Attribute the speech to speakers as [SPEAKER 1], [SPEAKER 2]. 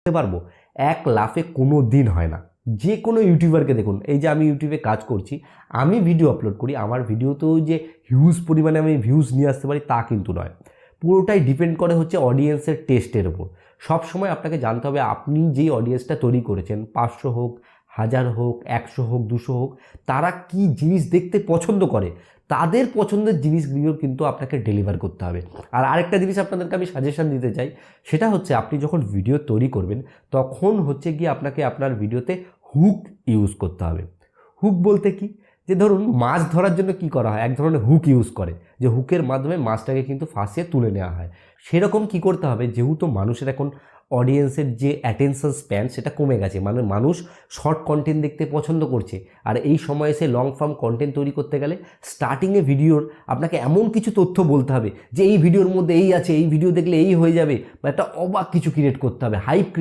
[SPEAKER 1] করতে পারবো? এক লাফে কোনো দিন হয় না। যে কোনো ইউটিউবারকে দেখুন, এই যে আমি ইউটিউবে কাজ করছি, আমি ভিডিও আপলোড করি, আমার ভিডিওতেও যে হিউজ পরিমাণে আমি ভিউজ নিয়ে আসতে পারি তা কিন্তু নয়। পুরোটাই ডিপেন্ড করে হচ্ছে অডিয়েন্সের টেস্টের উপর। সবসময় আপনাকে জানতে হবে আপনি যেই অডিয়েন্সটা তৈরি করেছেন, 500 হোক, 1000 হোক, 100 হোক, 200 হোক, তারা কি জিনিস দেখতে পছন্দ করে, তাদের পছন্দের জিনিসগুলো কিন্তু আপনাকে ডেলিভার করতে হবে। আর আরেকটা জিনিস আপনাদেরকে আমি সাজেশন দিতে চাই, সেটা হচ্ছে আপনি যখন ভিডিও তৈরি করবেন তখন হচ্ছে গিয়ে আপনাকে আপনার ভিডিওতে হুক ইউজ করতে হবে। হুক বলতে কি, যে ধরুন মাছ ধরার জন্য কি করা হয়, এক ধরনের হুক ইউজ করে, যে হুকের মাধ্যমে মাছটাকে কিন্তু ফাঁসিয়ে তুলে নেওয়া হয়। সেরকম কি করতে হবে, যেহেতু মানুষের এখন অডিয়েন্সের যে অ্যাটেনশন স্প্যান সেটা কমে গেছে, মানে মানুষ শর্ট কন্টেন্ট দেখতে পছন্দ করছে, আর এই সময় এসে লং ফর্ম কন্টেন্ট তৈরি করতে গেলে স্টার্টিংয়ে ভিডিওর আপনাকে এমন কিছু তথ্য বলতে হবে যে এই ভিডিওর মধ্যে এই আছে, এই ভিডিও দেখলে এই হয়ে যাবে, বা একটা অবাক কিছু ক্রিয়েট করতে হবে, হাইপ ক্রিয়েট